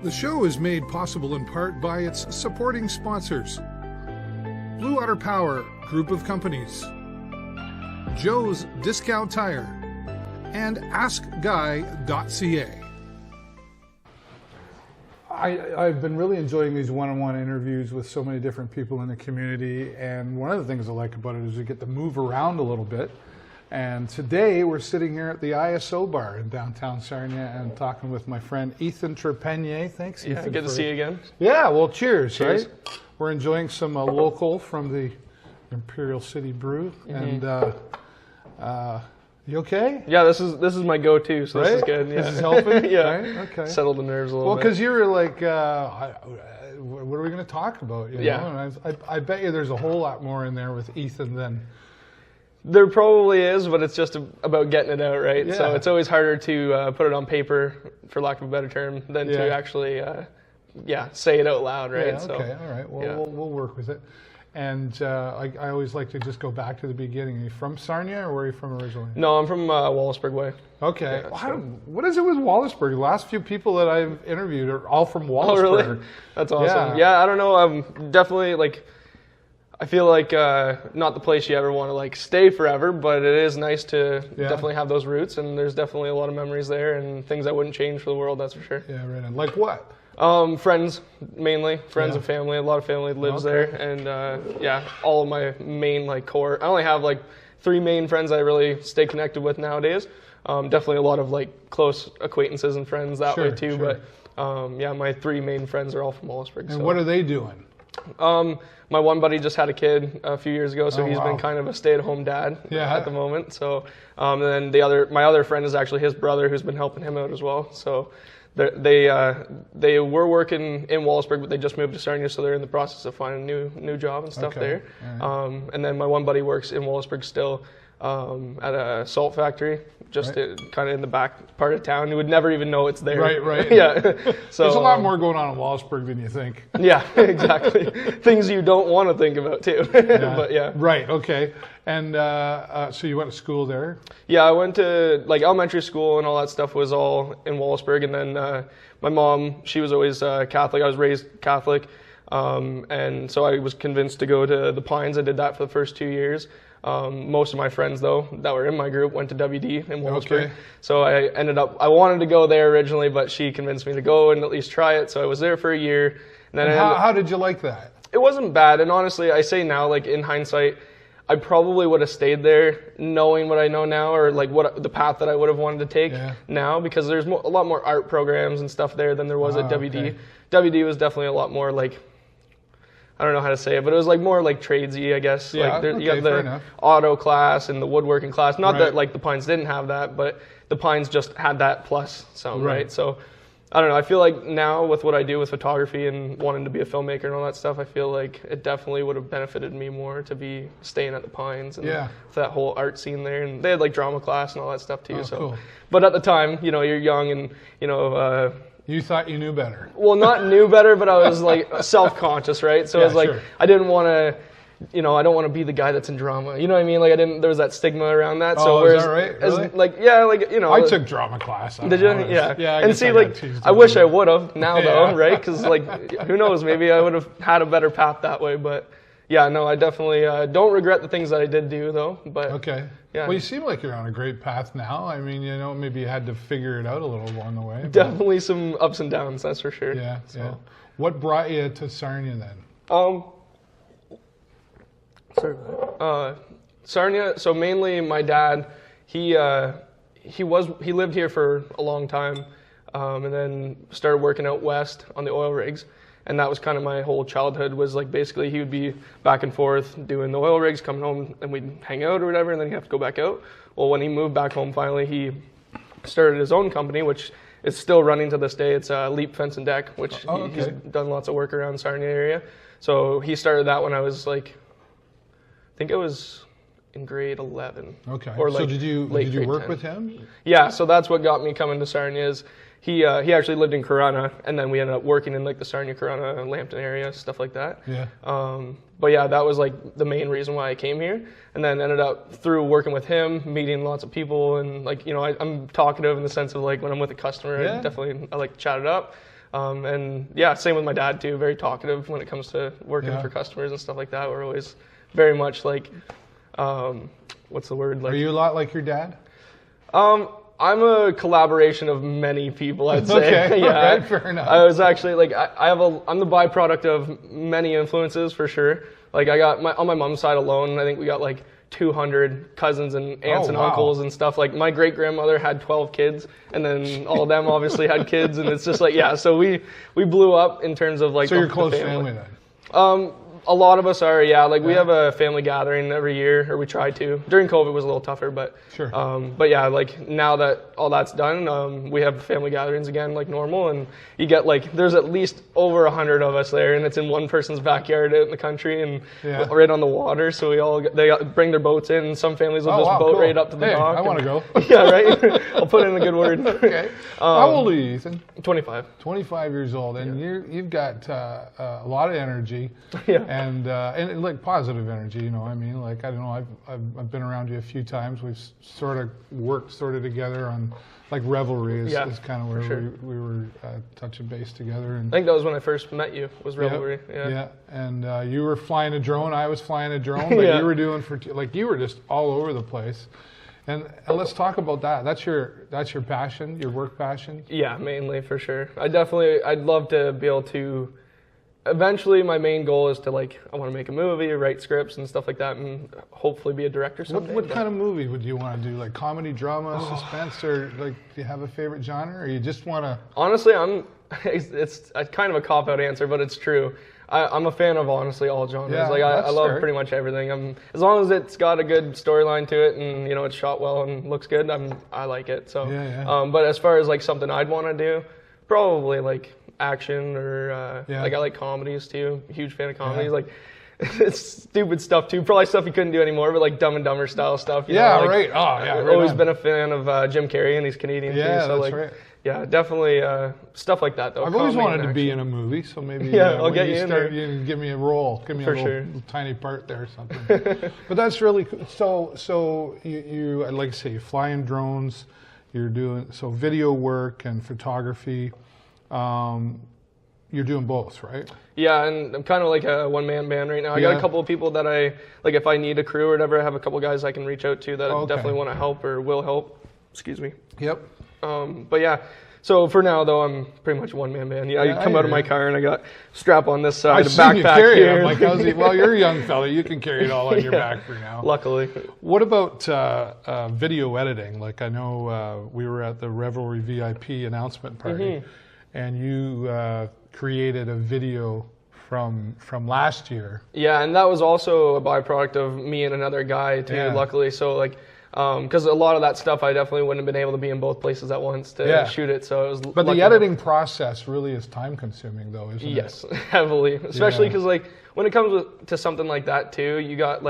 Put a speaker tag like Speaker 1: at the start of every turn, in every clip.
Speaker 1: The show is made possible in part by its supporting sponsors: Blue Water Power Group of Companies, Joe's Discount Tire, and AskGuy.ca. I've been really enjoying these one-on-one interviews with so many different people in the community, and one of the things I like about it is we get to move around a little bit. And today we're sitting here at the ISO bar in downtown Sarnia and talking with my friend Ethan Trepanier. Thanks,
Speaker 2: Yeah,
Speaker 1: Ethan.
Speaker 2: good to see you again.
Speaker 1: Yeah, well, cheers,
Speaker 2: Cheers.
Speaker 1: right? We're enjoying some local from the Imperial City Brew.
Speaker 2: Mm-hmm.
Speaker 1: And you okay?
Speaker 2: Yeah, this is my go-to, so
Speaker 1: Right?
Speaker 2: this is good. Yeah.
Speaker 1: This is helping?
Speaker 2: Yeah.
Speaker 1: Right? Okay.
Speaker 2: Settle the nerves a little
Speaker 1: Well,
Speaker 2: bit.
Speaker 1: because you were like, what are we going to talk about? You
Speaker 2: Yeah.
Speaker 1: know? And I bet you there's a whole lot more in there with Ethan than...
Speaker 2: There probably is, but it's just about getting it out, right?
Speaker 1: Yeah.
Speaker 2: So it's always harder to put it on paper, for lack of a better term, than
Speaker 1: Yeah.
Speaker 2: to actually, say it out loud, right?
Speaker 1: Yeah, okay, all right. Well,
Speaker 2: yeah.
Speaker 1: we'll work with it. And I always like to just go back to the beginning. Are you from Sarnia, or where are you from originally?
Speaker 2: No, I'm from Wallaceburg Way.
Speaker 1: Okay.
Speaker 2: Yeah,
Speaker 1: Well, what is it with Wallaceburg? The last few people that I've interviewed are all from Wallaceburg.
Speaker 2: Oh, really? That's awesome. Yeah, I don't know. I'm definitely, I feel like not the place you ever want to stay forever, but it is nice to definitely have those roots, and there's definitely a lot of memories there and things I wouldn't change for the world, that's for sure.
Speaker 1: Yeah, right. And like what?
Speaker 2: Friends, mainly. Friends
Speaker 1: Yeah.
Speaker 2: and family. A lot of family lives
Speaker 1: Okay.
Speaker 2: there, and all of my main core. I only have 3 main friends I really stay connected with nowadays. Definitely a lot of close acquaintances and friends that way too,
Speaker 1: sure.
Speaker 2: but my 3 main friends are all from Wallaceburg.
Speaker 1: And what are they doing?
Speaker 2: My one buddy just had a kid a few years ago, so he's been kind of a stay-at-home dad at the moment. So, and then my other friend is actually his brother, who's been helping him out as well. So, they were working in Wallaceburg, but they just moved to Sarnia, so they're in the process of finding a new job and stuff there. Right. And then my one buddy works in Wallaceburg still at a salt factory, just kind of in the back part of town. You would never even know it's there.
Speaker 1: Right.
Speaker 2: Yeah. So
Speaker 1: there's a lot more going on in Wallaceburg than you think.
Speaker 2: Yeah, exactly. Things you don't want to think about too.
Speaker 1: Yeah.
Speaker 2: But yeah.
Speaker 1: Right. Okay. And so you went to school there?
Speaker 2: Yeah, I went to elementary school and all that stuff was all in Wallaceburg, and then my mom, she was always Catholic. I was raised Catholic, and so I was convinced to go to the Pines. I did that for the first 2 years. Most of my friends, though, that were in my group went to WD in Wallaceburg. Okay. So I wanted to go there originally, but she convinced me to go and at least try it. So I was there for a year. And then
Speaker 1: how did you like that?
Speaker 2: It wasn't bad. And honestly, I say now, in hindsight, I probably would have stayed there knowing what I know now, or what the path that I would have wanted to take now, because there's a lot more art programs and stuff there than there was at WD.
Speaker 1: Okay.
Speaker 2: WD was definitely a lot more I don't know how to say it, but it was more tradesy, I guess.
Speaker 1: Yeah,
Speaker 2: You have the auto class and the woodworking class. Not that the Pines didn't have that, but the Pines just had that plus some, right? So I don't know. I feel like now with what I do with photography and wanting to be a filmmaker and all that stuff, I feel like it definitely would have benefited me more to be staying at the Pines and that whole art scene there. And they had drama class and all that stuff too.
Speaker 1: Oh,
Speaker 2: so,
Speaker 1: cool.
Speaker 2: But at the time, you're young and
Speaker 1: you thought you knew better.
Speaker 2: Well, not knew better, but I was self-conscious, right? So it was
Speaker 1: sure.
Speaker 2: I didn't want to, I don't want to be the guy that's in drama. You know what I mean? There was that stigma around that. So
Speaker 1: is that right? Really?
Speaker 2: I
Speaker 1: took drama class.
Speaker 2: Did you? Yeah.
Speaker 1: Yeah.
Speaker 2: And see, I wish I would have now though, right? Because who knows? Maybe I would have had a better path that way. But yeah, no, I definitely don't regret the things that I did do though. But
Speaker 1: okay. Yeah. Well, you seem like you're on a great path now. I mean, maybe you had to figure it out a little along the way.
Speaker 2: Definitely some ups and downs, that's for sure.
Speaker 1: Yeah. So. Yeah. What brought you to Sarnia then?
Speaker 2: Sarnia. So mainly my dad. He lived here for a long time, and then started working out west on the oil rigs. And that was kind of my whole childhood, was basically he would be back and forth doing the oil rigs, coming home, and we'd hang out or whatever, and then he'd have to go back out. Well, when he moved back home finally, he started his own company, which is still running to this day. It's Leap Fence and Deck, which he's done lots of work around the Sarnia area. So he started that when I was I think I was in grade 11.
Speaker 1: Okay.
Speaker 2: Or
Speaker 1: so did you work
Speaker 2: 10.
Speaker 1: with him?
Speaker 2: Yeah, so that's what got me coming to Sarnia. Is he actually lived in Corunna, and then we ended up working in the Sarnia, Corunna, and Lambton area, stuff like that.
Speaker 1: Yeah.
Speaker 2: But yeah, that was the main reason why I came here, and then ended up through working with him, meeting lots of people, and I'm talkative in the sense of when I'm with a customer, I like to chat it up. And yeah, same with my dad too. Very talkative when it comes to working
Speaker 1: Yeah.
Speaker 2: for customers and stuff like that. We're always very much like, what's the word? Like,
Speaker 1: Are you a lot like your dad?
Speaker 2: I'm a collaboration of many people, I'd say.
Speaker 1: Okay,
Speaker 2: Yeah,
Speaker 1: all right, fair enough.
Speaker 2: I was actually like, I'm the byproduct of many influences for sure. Like I got on my mom's side alone, I think we got like 200 cousins and aunts
Speaker 1: Oh,
Speaker 2: and
Speaker 1: wow.
Speaker 2: uncles and stuff. Like my great grandmother had 12 kids, and then all of them obviously had kids, and it's just like, yeah. So we blew up in terms of like.
Speaker 1: So you're
Speaker 2: the
Speaker 1: close family then?
Speaker 2: A lot of us are, yeah. Like we have a family gathering every year, or we try to. During COVID, it was a little tougher, but
Speaker 1: Sure.
Speaker 2: But yeah, like now that all that's done, we have family gatherings again, like normal, and you get like there's at least over 100 of us there, and it's in one person's backyard out in the country and
Speaker 1: Yeah.
Speaker 2: right on the water. So they bring their boats in, and some families will
Speaker 1: Oh,
Speaker 2: just
Speaker 1: wow,
Speaker 2: boat
Speaker 1: cool.
Speaker 2: right up to the
Speaker 1: Hey,
Speaker 2: dock.
Speaker 1: I want to go.
Speaker 2: Yeah, right. I'll put in a good word.
Speaker 1: Okay. How old are you, Ethan?
Speaker 2: 25.
Speaker 1: 25 years old, and you've got a lot of energy,
Speaker 2: Yeah.
Speaker 1: and like positive energy. You know, I mean, like I don't know, I've been around you a few times. We've sort of worked together on like Revelree is kind of where
Speaker 2: sure.
Speaker 1: we were touching base together. And
Speaker 2: I think that was when I first met you. Was Revelree?
Speaker 1: yeah. And you were flying a drone. I was flying a drone, but
Speaker 2: Yeah.
Speaker 1: you were doing like you were just all over the place. And let's talk about that. That's your passion, your work passion.
Speaker 2: Yeah, mainly for sure. I'd love to be able to. Eventually, my main goal is to I want to make a movie, write scripts and stuff like that, and hopefully be a director someday.
Speaker 1: What kind of movie would you want to do? Like comedy, drama, suspense, or like do you have a favorite genre, or you just want to?
Speaker 2: Honestly, it's a kind of a cop-out answer, but it's true. I'm a fan of honestly all genres.
Speaker 1: Yeah,
Speaker 2: I
Speaker 1: that's
Speaker 2: love
Speaker 1: fair.
Speaker 2: pretty much everything. As long as it's got a good storyline to it and it's shot well and looks good, I like it. So,
Speaker 1: Yeah.
Speaker 2: But as far as like something I'd want to do, probably like action or like I like comedies too. Huge fan of comedies.
Speaker 1: Yeah.
Speaker 2: Like it's stupid stuff too. Probably stuff you couldn't do anymore, but like Dumb and Dumber style stuff. You know, like,
Speaker 1: right. Oh, yeah.
Speaker 2: I've
Speaker 1: Right
Speaker 2: always
Speaker 1: on.
Speaker 2: been a fan of Jim Carrey, and he's Canadian
Speaker 1: Yeah,
Speaker 2: too. So
Speaker 1: that's
Speaker 2: like,
Speaker 1: right.
Speaker 2: yeah, definitely stuff like that though.
Speaker 1: I've always
Speaker 2: Comedy
Speaker 1: wanted
Speaker 2: and
Speaker 1: to be
Speaker 2: action.
Speaker 1: in a movie, so maybe
Speaker 2: Yeah, I'll
Speaker 1: when
Speaker 2: get
Speaker 1: you
Speaker 2: you in
Speaker 1: start,
Speaker 2: there.
Speaker 1: you can give me a role, give me
Speaker 2: For
Speaker 1: a little,
Speaker 2: sure.
Speaker 1: little tiny part there or something. But that's really cool. So you like I say, you fly in drones, you're doing video work and photography. You're doing both, right?
Speaker 2: Yeah, and I'm kind of like a one-man band right now. I got a couple of people that if I need a crew or whatever, I have a couple guys I can reach out to that definitely want to help or will help. Excuse me.
Speaker 1: Yep.
Speaker 2: But yeah, so for now though, I'm pretty much a one-man band. Yeah, I come out of my car and I got strap on this side, a backpack
Speaker 1: you carry
Speaker 2: here.
Speaker 1: it. I'm like, well, you're a young fella. You can carry it all on your back for now.
Speaker 2: Luckily.
Speaker 1: What about video editing? Like I know we were at the Revelree VIP announcement party, and you created a video from last year.
Speaker 2: Yeah, and that was also a byproduct of me and another guy too.
Speaker 1: Yeah.
Speaker 2: Luckily, so because a lot of that stuff I definitely wouldn't have been able to be in both places at once to shoot it. So it was.
Speaker 1: But the editing process really is time consuming, though, isn't it?
Speaker 2: Yes, heavily, especially because when it comes to something like that too, you got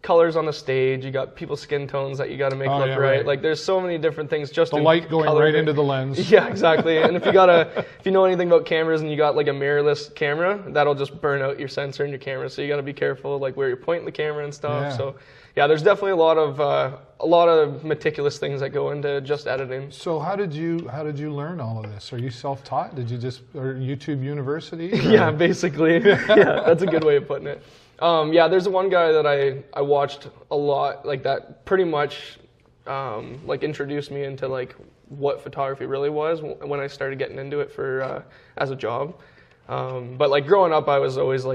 Speaker 2: colors on the stage, you got people's skin tones that you got to make look right. Like there's so many different things. Just
Speaker 1: the light going right into the lens.
Speaker 2: Yeah, exactly. And if you know anything about cameras and you got like a mirrorless camera, that'll just burn out your sensor in your camera. So you got to be careful where you're pointing the camera and stuff.
Speaker 1: Yeah.
Speaker 2: So yeah, there's definitely a lot of meticulous things that go into just editing.
Speaker 1: So how did you learn all of this? Are you self-taught? Did you or YouTube University? Or?
Speaker 2: Yeah, basically. Yeah, that's a good way of putting it. Yeah, there's one guy that I watched a lot, like that pretty much introduced me into what photography really was when I started getting into it for as a job. But growing up, I was always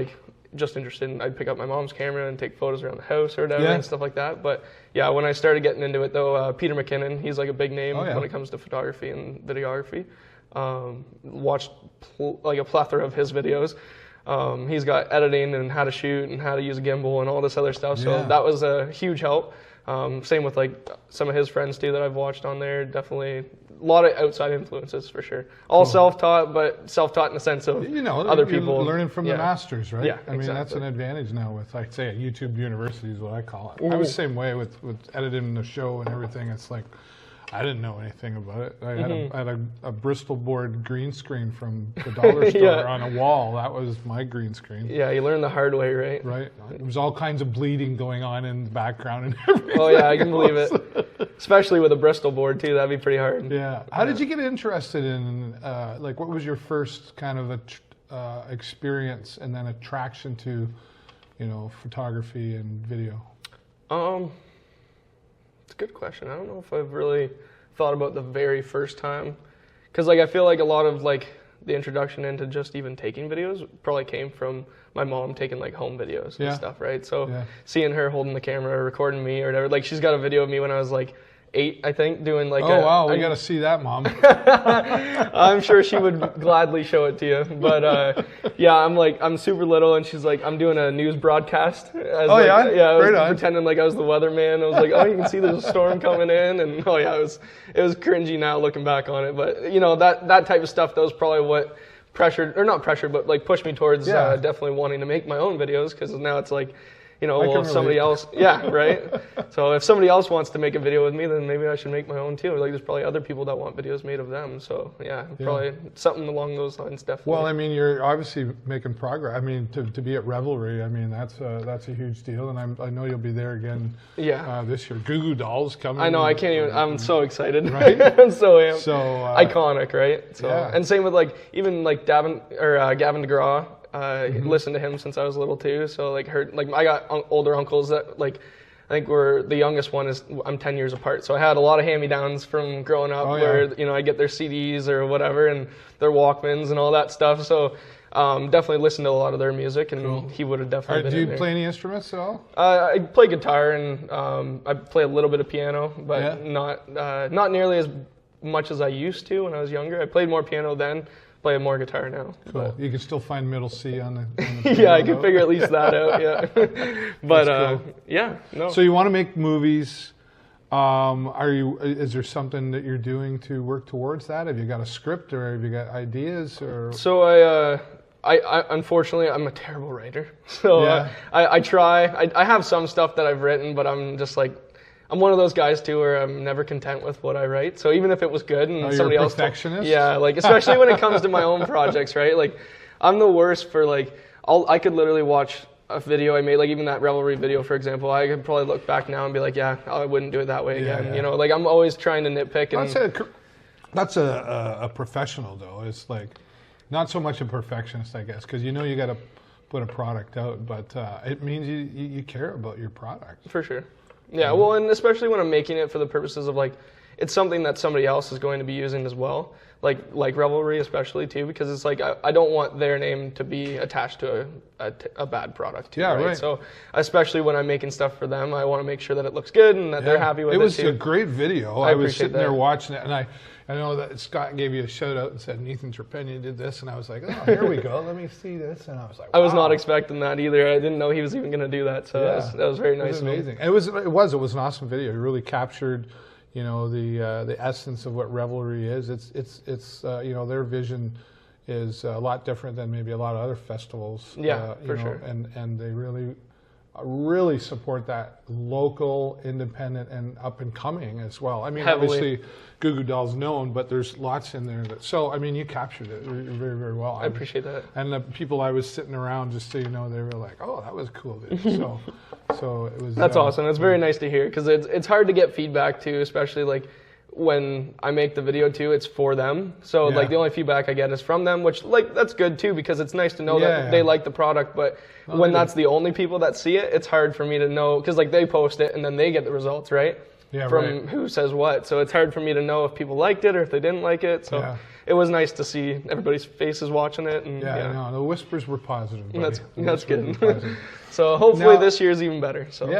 Speaker 2: just interested in, I'd pick up my mom's camera and take photos around the house or whatever and stuff like that. But yeah, when I started getting into it though, Peter McKinnon, he's a big name when it comes to photography and videography. Watched a plethora of his videos. He's got editing and how to shoot and how to use a gimbal and all this other stuff. So that was a huge help. Same with some of his friends too that I've watched on there. Definitely a lot of outside influences for sure. All self-taught, but self-taught in the sense of other people
Speaker 1: learning from the masters, right?
Speaker 2: Yeah,
Speaker 1: I mean that's an advantage now with say a YouTube University is what I call it. I was the same way with editing the show and everything. It's I didn't know anything about it. I had a Bristol board green screen from the dollar store on a wall. That was my green screen.
Speaker 2: Yeah, you learn the hard way, right?
Speaker 1: Right. There was all kinds of bleeding going on in the background and everything.
Speaker 2: Oh yeah, I can believe it. especially with a Bristol board too. That'd be pretty hard.
Speaker 1: Yeah. How did you get interested in, like, what was your first kind of experience and then attraction to, you know, photography and video?
Speaker 2: It's a good question. I don't know if I've really thought about the very first time, because like I feel like a lot of like the introduction into just even taking videos probably came from my mom taking like home videos and stuff, right? So seeing her holding the camera or recording me or whatever, like she's got a video of me when I was like 8, I think, doing like
Speaker 1: wow, we got to see that, Mom.
Speaker 2: I'm sure she would gladly show it to you. But yeah, I'm super little, and she's like, I'm doing a news broadcast. I was pretending like I was the weatherman. I was like, oh, you can see there's a storm coming in, and it was cringy now looking back on it. But you know, that type of stuff, that was probably what not pressured, but like pushed me towards definitely wanting to make my own videos, because now it's like, you know, well, if somebody else, right? So if somebody else wants to make a video with me, then maybe I should make my own too. Like, there's probably other people that want videos made of them. So probably something along those lines, definitely.
Speaker 1: Well, I mean, you're obviously making progress. I mean, to be at Revelree, I mean, that's a huge deal, and I know you'll be there again. This year, Goo Goo Dolls coming.
Speaker 2: I know. I can't even. I'm so excited.
Speaker 1: Right?
Speaker 2: I'm so amped.
Speaker 1: So
Speaker 2: iconic, right? So and same with like even like Gavin DeGraw. Listened to him since I was little too, so like I got older uncles that like, I think the youngest one I'm 10 years apart, so I had a lot of hand-me-downs from growing up where you know, I get their CDs or whatever and their Walkmans and all that stuff, so definitely listened to a lot of their music, and he would have definitely been
Speaker 1: Do you
Speaker 2: in there.
Speaker 1: play any instruments at all?
Speaker 2: I play guitar, and I play a little bit of piano, but not nearly as much as I used to when I was younger. I played more piano then. Play more guitar now.
Speaker 1: Cool. But you can still find middle C on the
Speaker 2: yeah, I can figure at least that out. Yeah, but cool.
Speaker 1: So you want to make movies? Is there something that you're doing to work towards that? Have you got a script, or have you got ideas? Or
Speaker 2: so I unfortunately I'm a terrible writer. So I try. I have some stuff that I've written, but I'm just like, I'm one of those guys too where I'm never content with what I write. So even if it was good and somebody else,
Speaker 1: perfectionist?
Speaker 2: Like especially when it comes to my own projects, right? Like I'm the worst for like, I could literally watch a video I made, like even that Revelree video, for example. I could probably look back now and be like, I wouldn't do it that way again. Yeah. You know, like I'm always trying to nitpick. And
Speaker 1: that's a professional though. It's like not so much a perfectionist, I guess, because you know you got to put a product out, but it means you care about your product.
Speaker 2: For sure. Yeah, well, and especially when I'm making it for the purposes of like, it's something that somebody else is going to be using as well, like Revelree especially too, because it's like I don't want their name to be attached to a bad product too, right? So especially when I'm making stuff for them, I want to make sure that it looks good and that they're happy with it.
Speaker 1: It was
Speaker 2: too.
Speaker 1: A great video. I was sitting there watching it, and I know that Scott gave you a shout out and said Ethan Trepanier did this, and I was like, oh, here we go, let me see this, and I was like, wow.
Speaker 2: I was not expecting that either. I didn't know he was even going to do that, so that was very nice.
Speaker 1: It was amazing. It was an awesome video. It really captured, you know, the essence of what Revelree is. It's you know, their vision is a lot different than maybe a lot of other festivals.
Speaker 2: For sure.
Speaker 1: And they really support that local, independent, and up and coming as well. I mean, obviously, Goo Goo Dolls known, but there's lots in there. So, I mean, you captured it very, very well.
Speaker 2: I appreciate that.
Speaker 1: And the people I was sitting around, just so you know, they were like, "Oh, that was cool, dude." So it was.
Speaker 2: That's awesome. It's very nice to hear, because it's hard to get feedback too, especially like when I make the video too, it's for them. So like the only feedback I get is from them, which like that's good too, because it's nice to know that they like the product. But when that's the only people that see it, it's hard for me to know, because like they post it and then they get the results, right? From who says what. So it's hard for me to know if people liked it or if they didn't like it. So it was nice to see everybody's faces watching it. And
Speaker 1: no, the whispers were positive. Buddy.
Speaker 2: That's good. So hopefully this year's even better. So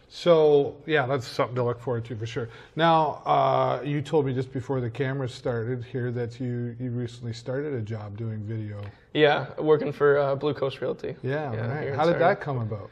Speaker 1: So that's something to look forward to for sure. Now, you told me just before the camera started here that you recently started a job doing video.
Speaker 2: Yeah, working for Blue Coast Realty.
Speaker 1: Right. How did that come about?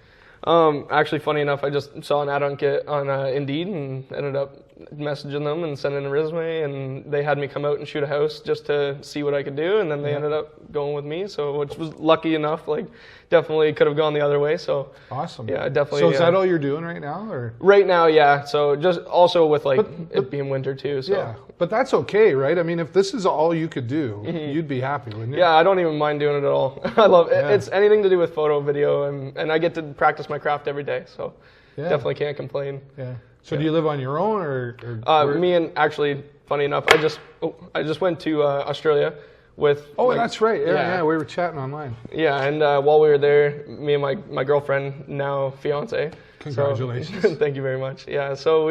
Speaker 2: Actually, funny enough, I just saw an ad on Indeed and ended up messaging them and sending a resume, and they had me come out and shoot a house just to see what I could do, and then they ended up going with me, so which was lucky enough. Like, definitely could have gone the other way. So
Speaker 1: awesome.
Speaker 2: Yeah, definitely.
Speaker 1: So is that all you're doing right now, or?
Speaker 2: Right now, yeah. So just also with like it being winter too. So.
Speaker 1: But that's okay, right? I mean, if this is all you could do, you'd be happy, wouldn't you?
Speaker 2: Yeah, I don't even mind doing it at all. I love it. It's anything to do with photo, video, and I get to practice my craft every day. So definitely can't complain.
Speaker 1: Yeah. So do you live on your own or
Speaker 2: me and actually, funny enough, I just went to Australia with.
Speaker 1: Oh, that's right. Yeah, we were chatting online.
Speaker 2: Yeah, and while we were there, me and my girlfriend, now fiance.
Speaker 1: Congratulations.
Speaker 2: So, thank you very much. Yeah, so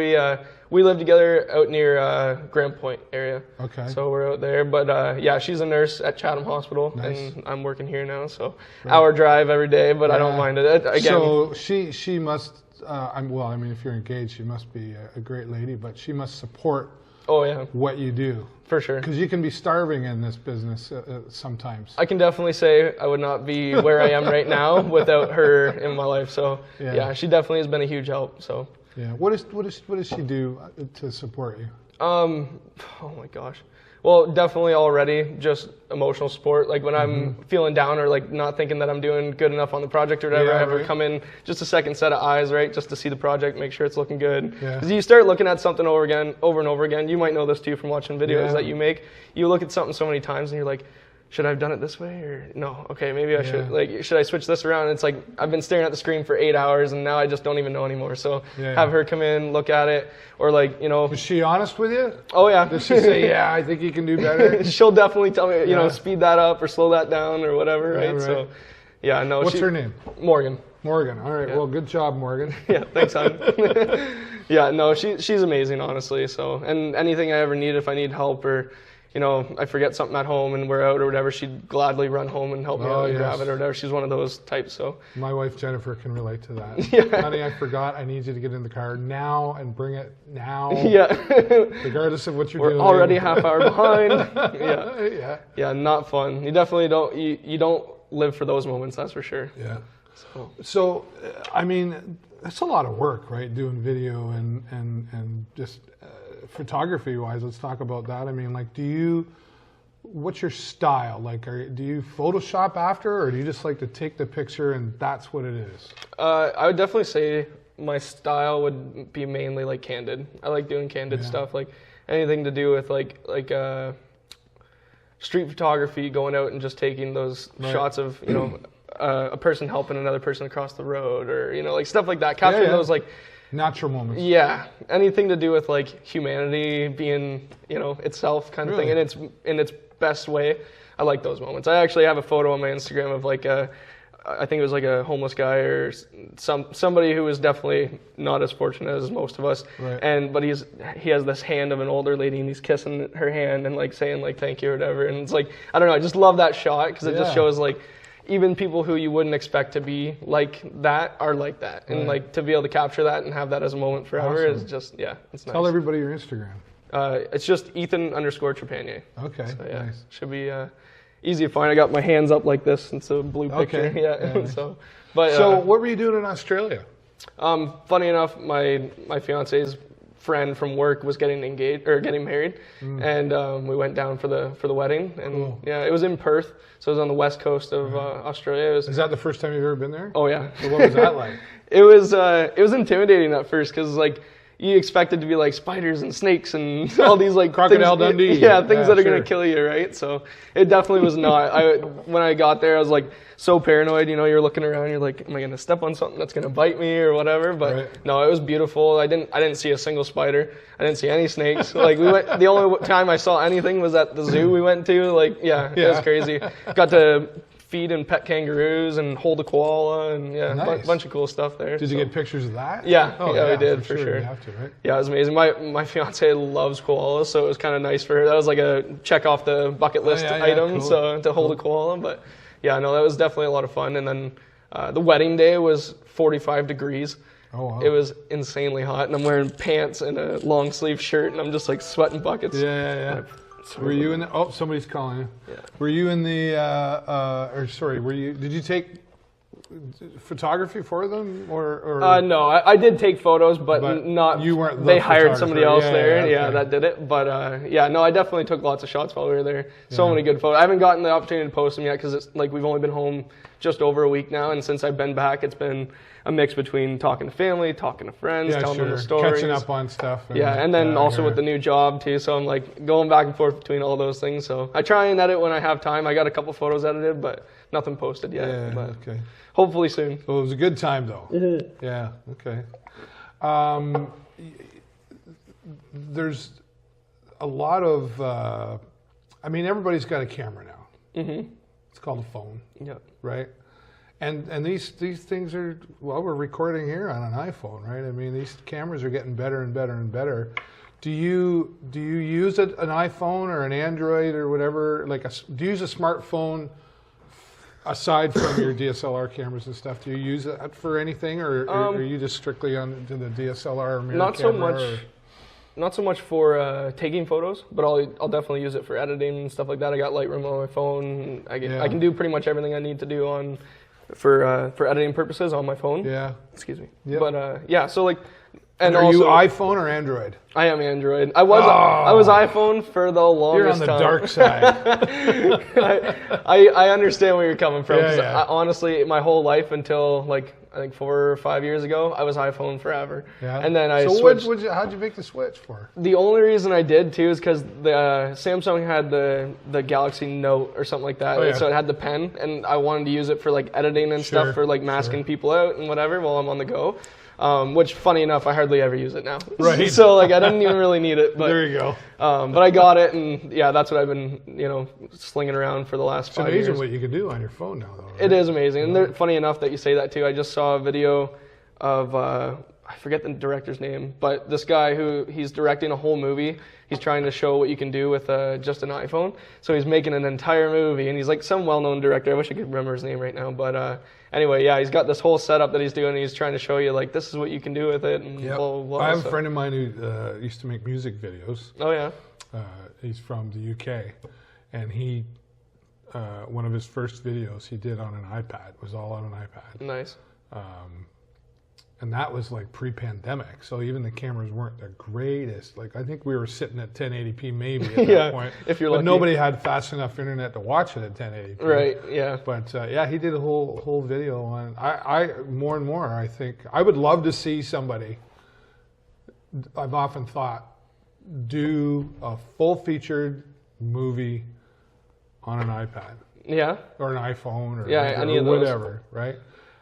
Speaker 2: we live together out near Grand Point area.
Speaker 1: Okay.
Speaker 2: So we're out there, but yeah, she's a nurse at Chatham Hospital,
Speaker 1: Nice.
Speaker 2: and I'm working here now. So hour drive every day, but I don't mind it. Again,
Speaker 1: so she must. Well, I mean, if you're engaged, she must be a great lady, but she must support.
Speaker 2: Oh yeah,
Speaker 1: What you do.
Speaker 2: for sure.
Speaker 1: Because you can be starving in this business sometimes.
Speaker 2: I can definitely say I would not be where I am right now without her in my life. So yeah, she definitely has been a huge help. So
Speaker 1: Yeah. What does she do to support you?
Speaker 2: oh my gosh. Well, definitely already just emotional support. Like when I'm feeling down or like not thinking that I'm doing good enough on the project or whatever, I have her come in, just a second set of eyes, right? Just to see the project, make sure it's looking good. Because you start looking at something over and over again. You might know this too from watching videos that you make. You look at something so many times and you're like, should I have done it this way or no? Okay, maybe I should. Like, should I switch this around? And it's like I've been staring at the screen for 8 hours and now I just don't even know anymore. So have her come in, look at it, or like, you know.
Speaker 1: Was she honest with you?
Speaker 2: Oh yeah.
Speaker 1: Does she say, yeah, I think you can do better?
Speaker 2: She'll definitely tell me, you know, speed that up or slow that down or whatever, right? So, yeah, no.
Speaker 1: What's her name?
Speaker 2: Morgan.
Speaker 1: Morgan. All right. Well, good job, Morgan.
Speaker 2: Yeah, thanks, hon. Yeah, no, she's amazing, honestly. So, and anything I ever need, if I need help or, you know, I forget something at home and we're out or whatever, she'd gladly run home and help me out and grab it or whatever. She's one of those types. So
Speaker 1: my wife Jennifer can relate to that. Honey, I forgot. I need you to get in the car now and bring it now.
Speaker 2: Yeah.
Speaker 1: Regardless of what you're doing.
Speaker 2: We're already half hour behind. Yeah, not fun. You definitely don't. You don't live for those moments. That's for sure.
Speaker 1: Yeah. So I mean, it's a lot of work, right? Doing video and just. Photography wise, let's talk about that. I mean, like, what's your style? Like, do you Photoshop after, or do you just like to take the picture and that's what it is?
Speaker 2: I would definitely say my style would be mainly like candid. I like doing candid stuff, like anything to do with like street photography, going out and just taking those shots of, you know, a person helping another person across the road, or, you know, like stuff like that. Capturing those like
Speaker 1: natural moments.
Speaker 2: Yeah, anything to do with like humanity being, you know, itself kind of thing, and it's in its best way. I like those moments. I actually have a photo on my Instagram of like I think it was like a homeless guy or somebody who was definitely not as fortunate as most of us. Right. But he has this hand of an older lady and he's kissing her hand and like saying like thank you or whatever. And it's like, I don't know, I just love that shot because it just shows like even people who you wouldn't expect to be like that are like that. And like to be able to capture that and have that as a moment forever is just, it's nice.
Speaker 1: Tell everybody your Instagram.
Speaker 2: It's just Ethan_Trepanier.
Speaker 1: Okay,
Speaker 2: so,
Speaker 1: nice.
Speaker 2: Should be easy to find. I got my hands up like this. It's a blue picture.
Speaker 1: Okay.
Speaker 2: Yeah.
Speaker 1: So what were you doing in Australia?
Speaker 2: Funny enough, my fiance's friend from work was getting engaged or getting married, and we went down for the wedding, and it was in Perth, so it was on the west coast of Australia.
Speaker 1: Is that the first time you've ever been there?
Speaker 2: Oh yeah.
Speaker 1: So what was that like?
Speaker 2: It was intimidating at first because like you expected to be like spiders and snakes and all these like
Speaker 1: Crocodile Dundee.
Speaker 2: Things that are gonna kill you, right? So it definitely was not. When I got there, I was like so paranoid. You know, you're looking around, you're like, am I gonna step on something that's gonna bite me or whatever? But no, it was beautiful. I didn't see a single spider. I didn't see any snakes. Like we went. The only time I saw anything was at the zoo we went to. Like it was crazy. Got to feed and pet kangaroos and hold a koala and a bunch of cool stuff there.
Speaker 1: Did you get pictures of that?
Speaker 2: Yeah, we did for sure.
Speaker 1: You have to, right?
Speaker 2: Yeah, it was amazing. My fiance loves koalas, so it was kind of nice for her. That was like a check off the bucket list item, cool. So to hold a koala. But yeah, no, that was definitely a lot of fun. And then the wedding day was 45 degrees.
Speaker 1: Oh, wow.
Speaker 2: It was insanely hot, and I'm wearing pants and a long sleeve shirt, and I'm just like sweating buckets.
Speaker 1: Yeah. Were you in the? Oh, somebody's calling you. Yeah. Were you in the? Did you take photography for them, or?
Speaker 2: No, I did take photos, but not.
Speaker 1: You weren't.
Speaker 2: They hired somebody else there. That did it. But no, I definitely took lots of shots while we were there. So many good photos. I haven't gotten the opportunity to post them yet because it's like we've only been home just over a week now, and since I've been back, it's been a mix between talking to family, talking to friends, telling them the stories,
Speaker 1: catching up on stuff.
Speaker 2: And then also with the new job too. So I'm like going back and forth between all those things. So I try and edit when I have time. I got a couple photos edited, but nothing posted yet. Hopefully soon.
Speaker 1: Well, it was a good time though.
Speaker 2: Mm-hmm.
Speaker 1: Yeah. Okay. there's a lot of, I mean, everybody's got a camera now. Mm-hmm. It's called a phone.
Speaker 2: Yep.
Speaker 1: Right? And these things are, well, we're recording here on an iPhone, right? I mean, these cameras are getting better and better and better. Do you use an iPhone or an Android or whatever? Do you use a smartphone aside from your DSLR cameras and stuff? Do you use it for anything, or are you just strictly on to the DSLR or mirror
Speaker 2: not
Speaker 1: camera?
Speaker 2: So much. Not so much for taking photos, but I'll definitely use it for editing and stuff like that. I got Lightroom on my phone. I can do pretty much everything I need to do for editing purposes on my phone.
Speaker 1: Yeah.
Speaker 2: Excuse me.
Speaker 1: Yep.
Speaker 2: But yeah, so like.
Speaker 1: And are you iPhone or Android?
Speaker 2: I am Android. I was iPhone for the longest time.
Speaker 1: You're on the dark side.
Speaker 2: I understand where you're coming from.
Speaker 1: Yeah.
Speaker 2: Honestly, my whole life until like I think 4 or 5 years ago, I was iPhone forever.
Speaker 1: Yeah.
Speaker 2: And then I
Speaker 1: switched.
Speaker 2: switched.
Speaker 1: How'd you make the switch for?
Speaker 2: The only reason I did too is because the Samsung had the Galaxy Note or something like that.
Speaker 1: Oh, yeah.
Speaker 2: So it had the pen, and I wanted to use it for like editing and stuff, for like masking people out and whatever while I'm on the go. Which, funny enough, I hardly ever use it now.
Speaker 1: Right.
Speaker 2: So like I didn't even really need it. But
Speaker 1: there you go.
Speaker 2: But I got it, and yeah, that's what I've been slinging around for the last 5 years.
Speaker 1: It's amazing what you can do on your phone now, though. Right?
Speaker 2: It is amazing. And funny enough that you say that too. I just saw a video of I forget the director's name, but this guy he's directing a whole movie. He's trying to show what you can do with just an iPhone. So he's making an entire movie, and he's like some well-known director. I wish I could remember his name right now, but anyway, yeah, he's got this whole setup that he's doing. And he's trying to show you like this is what you can do with it. And
Speaker 1: yep.
Speaker 2: blah, blah, blah.
Speaker 1: I have a friend of mine who used to make music videos.
Speaker 2: Oh yeah.
Speaker 1: He's from the UK, and he one of his first videos he did on an iPad. It was all on an iPad.
Speaker 2: Nice.
Speaker 1: And that was like pre-pandemic, so even the cameras weren't the greatest. Like I think we were sitting at 1080p maybe at that point.
Speaker 2: If you're
Speaker 1: but
Speaker 2: lucky.
Speaker 1: Nobody had fast enough internet to watch it at 1080p.
Speaker 2: Right. Yeah.
Speaker 1: But yeah, he did a whole video on. I more and more I think I would love to see somebody. I've often thought do a full-featured movie on an iPad.
Speaker 2: Yeah.
Speaker 1: Or an iPhone or,
Speaker 2: any
Speaker 1: or
Speaker 2: of those.
Speaker 1: whatever, right?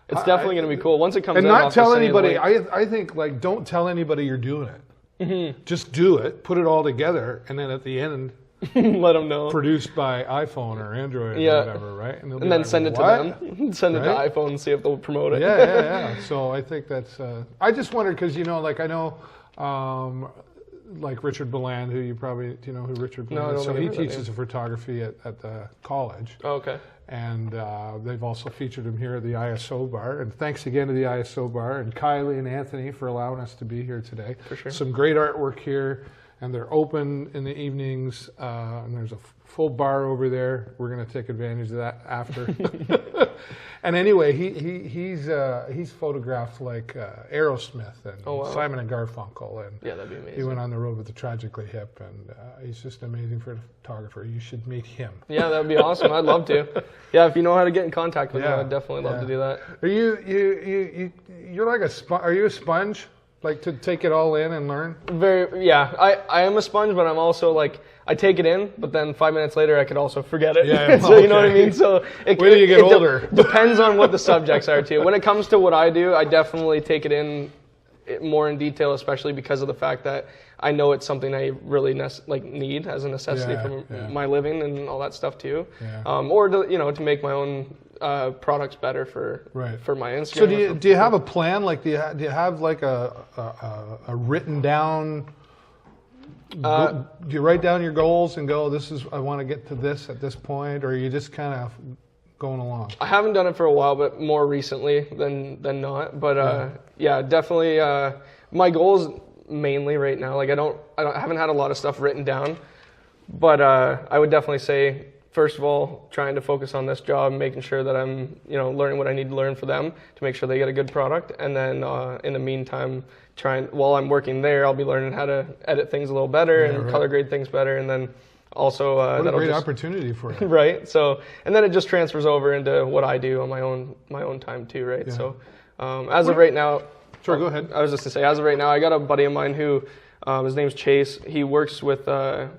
Speaker 2: It's definitely going to be cool once it comes out.
Speaker 1: And not
Speaker 2: I'll
Speaker 1: tell
Speaker 2: send you the
Speaker 1: anybody.
Speaker 2: link.
Speaker 1: I think like don't tell anybody you're doing it.
Speaker 2: Mm-hmm.
Speaker 1: Just do it. Put it all together, and then at the end,
Speaker 2: let them know.
Speaker 1: Produced by iPhone or Android or whatever, right?
Speaker 2: And then like, send it to them. Send it to iPhone and see if they'll promote it.
Speaker 1: Yeah. So I think that's. I just wondered because like I know. Like Richard Belland, who you probably, do you know who Richard Belland is? So he teaches photography at the college.
Speaker 2: Oh, okay.
Speaker 1: And they've also featured him here at the ISO bar. And thanks again to the ISO bar and Kylie and Anthony for allowing us to be here today.
Speaker 2: For sure.
Speaker 1: Some great artwork here, and they're open in the evenings. And there's a full bar over there. We're going to take advantage of that after. And anyway, he's photographed like Aerosmith and Simon and Garfunkel, and
Speaker 2: yeah, that'd be amazing.
Speaker 1: He went on the road with the Tragically Hip, and he's just an amazing photographer. You should meet him.
Speaker 2: Yeah, that'd be awesome. I'd love to. Yeah, if you know how to get in contact with him, I'd definitely love to do that.
Speaker 1: Are you're like are you a sponge? Like to take it all in and learn?
Speaker 2: I am a sponge, but I'm also like I take it in, but then 5 minutes later I could also forget it.
Speaker 1: Yeah,
Speaker 2: so you know what I mean? So
Speaker 1: wait till you get older.
Speaker 2: Depends on what the subjects are too. When it comes to what I do, I definitely take it in more in detail, especially because of the fact that I know it's something I really need as a necessity for my living and all that stuff too.
Speaker 1: Yeah.
Speaker 2: Or to make my own products better for my Instagram.
Speaker 1: So do you have a plan? Like do you have like a written down? Do you write down your goals and go, I want to get to this at this point, or are you just kind of going along? I
Speaker 2: haven't done it for a while, but more recently than not. But definitely my goals mainly right now. Like I haven't had a lot of stuff written down, but I would definitely say first of all trying to focus on this job, making sure that I'm learning what I need to learn for them to make sure they get a good product, and then in the meantime. While I'm working there, I'll be learning how to edit things a little better and color grade things better, and then also
Speaker 1: what a great opportunity for you,
Speaker 2: right? So, and then it just transfers over into what I do on my own time too, right? Yeah. So, as of right now,
Speaker 1: sure, go ahead.
Speaker 2: I was just gonna say, as of right now, I got a buddy of mine who, his name's Chase. He works with kind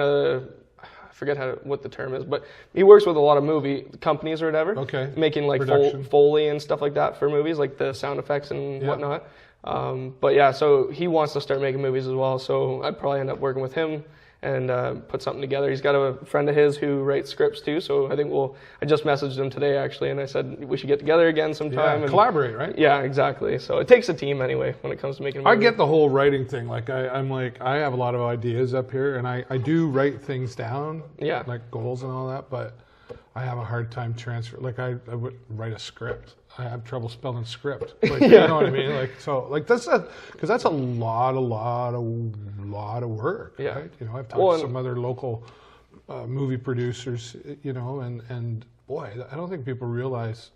Speaker 2: of. I forget what the term is, but he works with a lot of movie companies or whatever.
Speaker 1: Okay.
Speaker 2: Making like Foley and stuff like that for movies, like the sound effects and whatnot. But yeah, so he wants to start making movies as well. So I'd probably end up working with him and put something together. He's got a friend of his who writes scripts too. So I think I just messaged him today actually, and I said we should get together again sometime.
Speaker 1: Yeah,
Speaker 2: and
Speaker 1: collaborate, right?
Speaker 2: Yeah, exactly. So it takes a team anyway when it comes to making a movie.
Speaker 1: I get the whole writing thing. Like I'm like, I have a lot of ideas up here, and I do write things down,
Speaker 2: Yeah.
Speaker 1: like goals and all that, but I have a hard time transfer. Like I would write a script. I have trouble spelling script. Like, you know what I mean? Like, so like because that's a lot of work.
Speaker 2: Yeah.
Speaker 1: Right? You know, I've talked to some other local movie producers, you know, and boy, I don't think people realize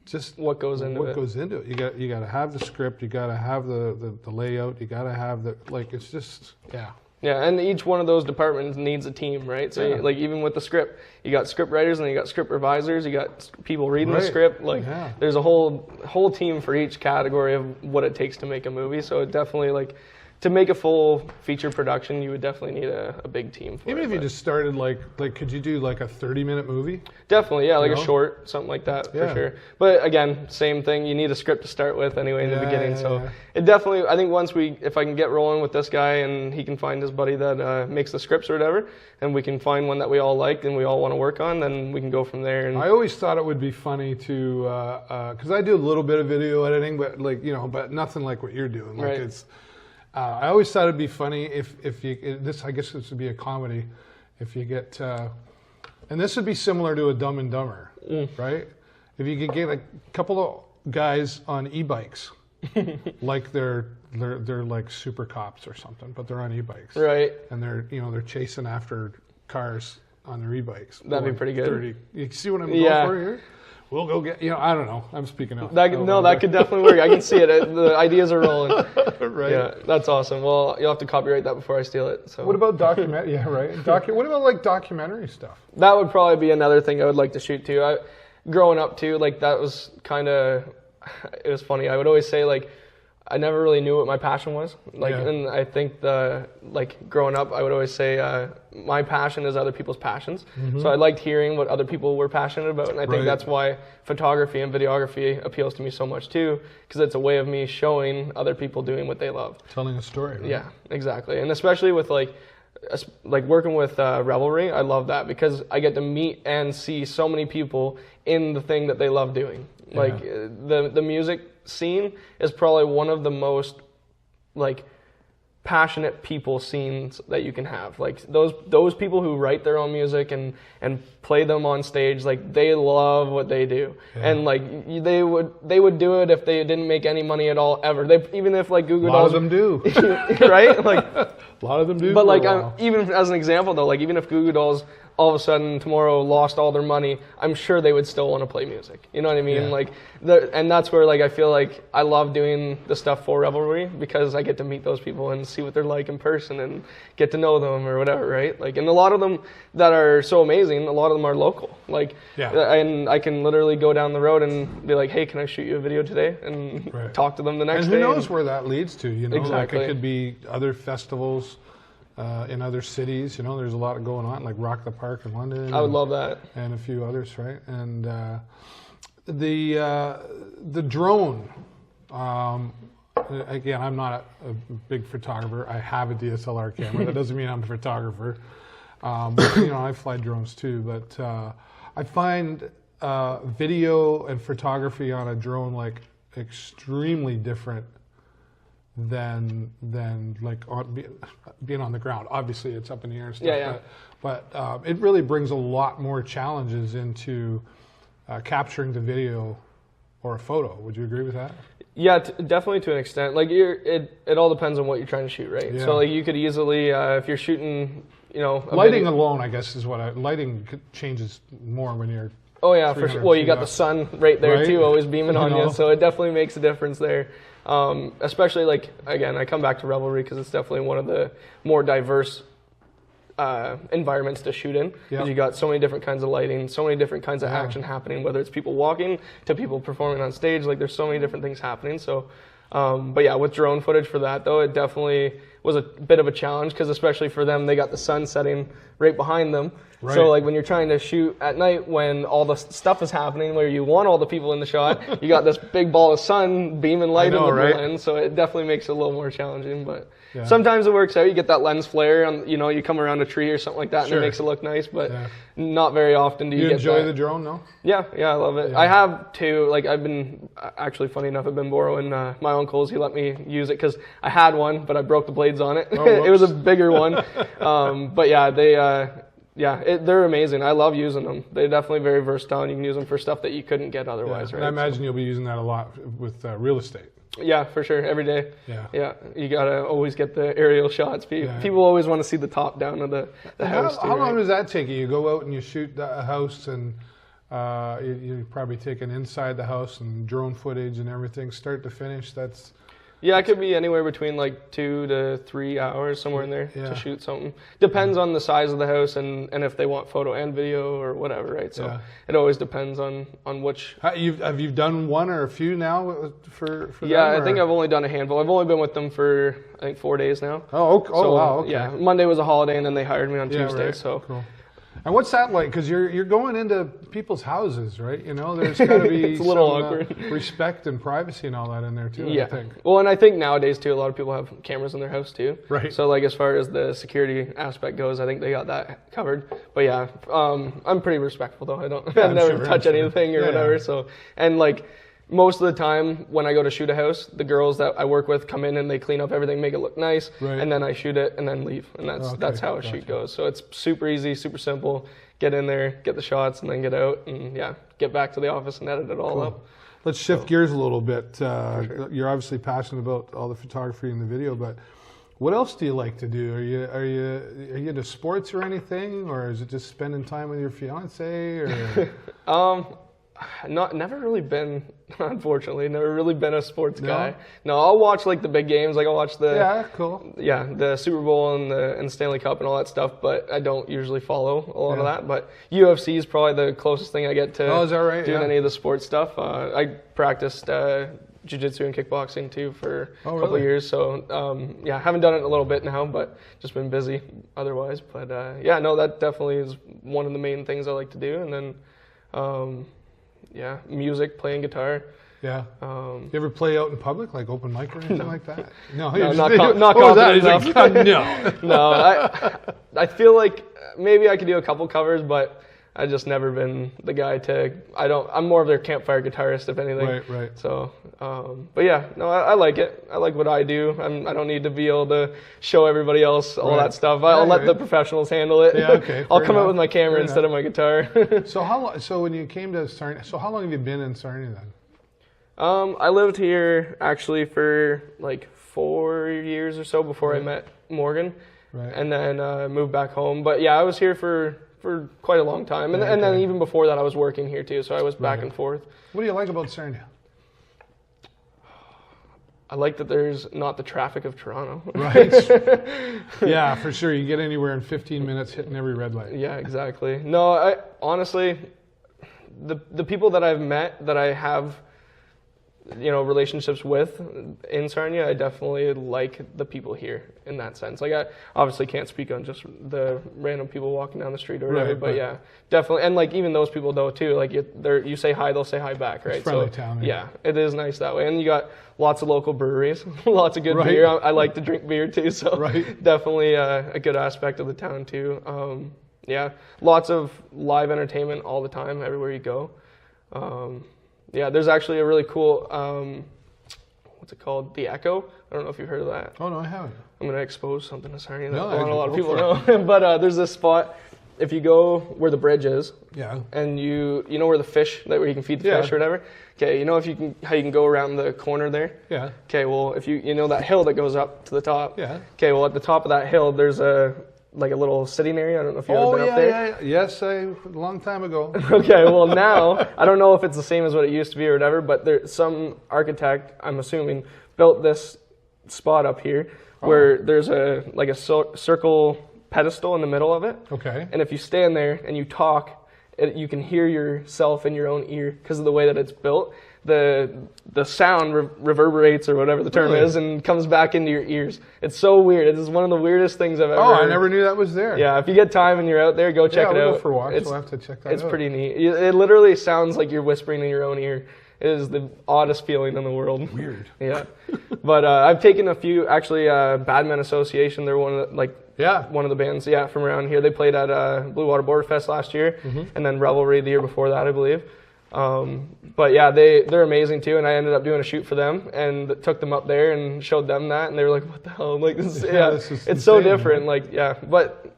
Speaker 1: just
Speaker 2: what goes into
Speaker 1: it. You got to have the script. You got to have the layout. You got to have it's just, yeah.
Speaker 2: Yeah, and each one of those departments needs a team, right? So, like, even with the script, you got script writers and you got script revisers, you got people reading the script. Like, there's a whole team for each category of what it takes to make a movie. So, it definitely, like, to make a full feature production, you would definitely need a big team for it.
Speaker 1: Even if you just started, like, could you do, like, a 30-minute movie?
Speaker 2: Definitely, yeah, like a short, something like that, for sure. But, again, same thing. You need a script to start with anyway in the beginning. So, it definitely, I think if I can get rolling with this guy and he can find his buddy that makes the scripts or whatever, and we can find one that we all like and we all want to work on, then we can go from there. And
Speaker 1: I always thought it would be funny to, because I do a little bit of video editing, but, like, you know, but nothing like what you're doing. Like, it's... I always thought it'd be funny if you I guess this would be a comedy, if you get, and this would be similar to a Dumb and Dumber, right? If you could get a couple of guys on e-bikes, like they're like super cops or something, but they're on e-bikes,
Speaker 2: right?
Speaker 1: And they're chasing after cars on their e-bikes.
Speaker 2: That'd be pretty good.
Speaker 1: 30. You see what I'm going for here? We'll go get, I don't know. I'm speaking out.
Speaker 2: That could definitely work. I can see it. The ideas are rolling.
Speaker 1: Right.
Speaker 2: Yeah, that's awesome. Well, you'll have to copyright that before I steal it. So.
Speaker 1: What about documentary? Yeah, right. What about like documentary stuff?
Speaker 2: That would probably be another thing I would like to shoot too. Growing up too, like that was it was funny. I would always say like, I never really knew what my passion was. And I think growing up, I would always say my passion is other people's passions. Mm-hmm. So I liked hearing what other people were passionate about, and I think that's why photography and videography appeals to me so much too, because it's a way of me showing other people doing what they love.
Speaker 1: Telling a story. Right?
Speaker 2: Yeah, exactly. And especially with like working with Revelree, I love that because I get to meet and see so many people in the thing that they love doing. Yeah. Like the music scene is probably one of the most like passionate people scenes that you can have. Like those people who write their own music and play them on stage, like they love what they do. Yeah. And like they would do it if they didn't make any money at all ever. Even if like Goo Goo Dolls,
Speaker 1: a lot of them do.
Speaker 2: Right? Like
Speaker 1: a lot of them do.
Speaker 2: But like even as an example though, like even if Goo Goo Dolls all of a sudden tomorrow lost all their money, I'm sure they would still want to play music. You know what I mean? Yeah. And that's where like I feel like I love doing the stuff for Revelree because I get to meet those people and see what they're like in person and get to know them or whatever, right? Like, and a lot of them that are so amazing, a lot of them are local. Like, and I can literally go down the road and be like, hey, can I shoot you a video today? And talk to them the next day.
Speaker 1: And who knows where that leads to, you know?
Speaker 2: Exactly.
Speaker 1: Like it could be other festivals in other cities, you know, there's a lot going on, like Rock the Park in London.
Speaker 2: I would love that.
Speaker 1: And a few others, right? And the drone, again, I'm not a big photographer. I have a DSLR camera. That doesn't mean I'm a photographer. But, you know, I fly drones too, but I find video and photography on a drone like extremely different than like being on the ground. Obviously, it's up in the air and stuff. But it really brings a lot more challenges into capturing the video or a photo. Would you agree with that?
Speaker 2: Yeah, definitely to an extent. Like it all depends on what you're trying to shoot, right? Yeah. So like you could easily, if you're shooting, you know,
Speaker 1: lighting alone, I guess, is what lighting changes more when you're.
Speaker 2: Oh yeah, for sure. Well, you got the sun right there too, always beaming on you, so it definitely makes a difference there. Especially like, again, I come back to Revelree because it's definitely one of the more diverse environments to shoot in. Because you got so many different kinds of lighting, so many different kinds of action happening, whether it's people walking to people performing on stage. Like there's so many different things happening. So, but yeah, with drone footage for that though, it definitely was a bit of a challenge, because especially for them, they got the sun setting right behind them.
Speaker 1: Right.
Speaker 2: So like when you're trying to shoot at night when all the stuff is happening, where you want all the people in the shot, you got this big ball of sun beaming light in the lens, so it definitely makes it a little more challenging. But sometimes it works out. You get that lens flare, and you come around a tree or something like that, and it makes it look nice. But not very often do you get that.
Speaker 1: You enjoy the drone, though?
Speaker 2: Yeah, I love it. I have too. Like I've been actually, funny enough, I've been borrowing my uncle's. He let me use it because I had one, but I broke the blades on it.
Speaker 1: Oh,
Speaker 2: it was a bigger one. But yeah, they're amazing. I love using them. They're definitely very versatile, and you can use them for stuff that you couldn't get otherwise, right?
Speaker 1: And I imagine you'll be using that a lot with real estate.
Speaker 2: Yeah, for sure. Every day.
Speaker 1: Yeah.
Speaker 2: You gotta always get the aerial shots. People always want to see the top down of the house.
Speaker 1: How long does that take you? You go out and you shoot a house, and you probably taking inside the house and drone footage and everything, start to finish.
Speaker 2: Yeah, it could be anywhere between like 2 to 3 hours, somewhere in there, to shoot something. Depends on the size of the house and if they want photo and video or whatever, right? So it always depends on which.
Speaker 1: Have you done one or a few now for
Speaker 2: Yeah,
Speaker 1: them,
Speaker 2: I think I've only done a handful. I've only been with them for, I think, 4 days now.
Speaker 1: Oh, wow, okay.
Speaker 2: Yeah, Monday was a holiday, and then they hired me on Tuesday.
Speaker 1: Right.
Speaker 2: So.
Speaker 1: Cool. And what's that like? Because you're going into people's houses, right? There's got to be
Speaker 2: it's a little awkward.
Speaker 1: Respect and privacy and all that in there too.
Speaker 2: Yeah.
Speaker 1: I think.
Speaker 2: Well, and I think nowadays too, a lot of people have cameras in their house too.
Speaker 1: Right.
Speaker 2: So like as far as the security aspect goes, I think they got that covered. But yeah, I'm pretty respectful though. I never touch anything or whatever. Yeah. So and like. Most of the time when I go to shoot a house, the girls that I work with come in and they clean up everything, make it look nice, and then I shoot it and then leave. And that's how a shoot goes. So it's super easy, super simple. Get in there, get the shots, and then get out and get back to the office and edit it all up.
Speaker 1: Let's shift gears a little bit. Sure. You're obviously passionate about all the photography and the video, but what else do you like to do? Are you into sports or anything, or is it just spending time with your fiance? Or
Speaker 2: never really been, unfortunately, never really been a sports guy. No, I'll watch like the big games, like I'll watch the Super Bowl and Stanley Cup and all that stuff, but I don't usually follow a lot of that. But UFC is probably the closest thing I get to doing any of the sports stuff. I practiced jiu-jitsu and kickboxing too for a couple of years, so haven't done it in a little bit now, but just been busy otherwise. But that definitely is one of the main things I like to do. And then music, playing guitar. Yeah.
Speaker 1: You ever play out in public, like open mic or anything like that?
Speaker 2: No, not confident enough. No. I feel like maybe I could do a couple covers, but I've just never been the guy to. I'm more of their campfire guitarist, if anything.
Speaker 1: Right.
Speaker 2: So, I like it. I like what I do. I don't need to be able to show everybody else all that stuff. I'll let the professionals handle it.
Speaker 1: Yeah, okay.
Speaker 2: I'll come out with my camera instead of my guitar.
Speaker 1: So when you came to Sarnia, how long have you been in Sarnia then?
Speaker 2: I lived here actually for like 4 years or so before I met Morgan, and then moved back home. But yeah, I was here for quite a long time. And then even before that, I was working here too, so I was back and forth.
Speaker 1: What do you like about Sarnia?
Speaker 2: I like that there's not the traffic of Toronto.
Speaker 1: Right. Yeah, for sure. You get anywhere in 15 minutes hitting every red light.
Speaker 2: Yeah, exactly. No, I honestly, the people that I've met that I have relationships with in Sarnia, I definitely like the people here in that sense. Like I obviously can't speak on just the random people walking down the street or whatever, but yeah, definitely. And like even those people though too, like you say hi, they'll say hi back, right?
Speaker 1: It's friendly town.
Speaker 2: Yeah, it is nice that way. And you got lots of local breweries, lots of good beer. I like to drink beer too, so definitely a good aspect of the town too. Lots of live entertainment all the time, everywhere you go. There's actually a really cool, what's it called? The Echo. I don't know if you've heard of that.
Speaker 1: Oh, no, I haven't.
Speaker 2: I'm going to expose something to Sarnia that not a lot of people know. But there's this spot, if you go where the bridge is, and you know where the fish, where you can feed the fish or whatever? Okay, how you can go around the corner there? Yeah. Okay, well, if you know that hill that goes up to the top? Yeah. Okay, well, at the top of that hill, there's a little sitting area. I don't know if you've ever been up there.
Speaker 1: Yeah. Yes, a long time ago.
Speaker 2: Okay, well now, I don't know if it's the same as what it used to be or whatever, but some architect, I'm assuming, built this spot up here where there's a circle pedestal in the middle of it. Okay. And if you stand there and you talk, you can hear yourself in your own ear because of the way that it's built. the sound reverberates or whatever the term is and comes back into your ears. It's so weird. It is one of the weirdest things I've ever.
Speaker 1: Oh, I never knew that was there.
Speaker 2: Yeah, if you get time and you're out there, go check it
Speaker 1: we'll
Speaker 2: out.
Speaker 1: Go for a walk. We'll have to check that out.
Speaker 2: It's pretty neat. It literally sounds like you're whispering in your own ear. It is the oddest feeling in the world.
Speaker 1: Weird.
Speaker 2: Yeah, but I've taken a few. Actually, Bad Men Association. They're one of one of the bands. From around here. They played at Blue Water Border Fest last year, and then Revelree the year before that, I believe. But yeah, they're amazing too, and I ended up doing a shoot for them and took them up there and showed them that, and they were like, "What the hell?" I'm like, this is it's insane, so different. Man. But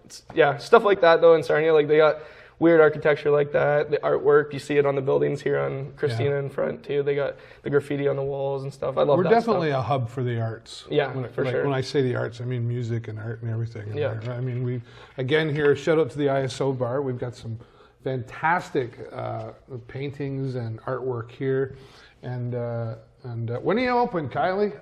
Speaker 2: stuff like that though in Sarnia, like they got weird architecture like that. The artwork, you see it on the buildings here on Christina in front too. They got the graffiti on the walls and stuff. I love that.
Speaker 1: We're definitely a hub for the arts.
Speaker 2: Yeah, for sure.
Speaker 1: When I say the arts, I mean music and art and everything.
Speaker 2: Yeah.
Speaker 1: I mean, we again here, shout out to the ISO bar. We've got some fantastic paintings and artwork here. And when are you open, Kylie?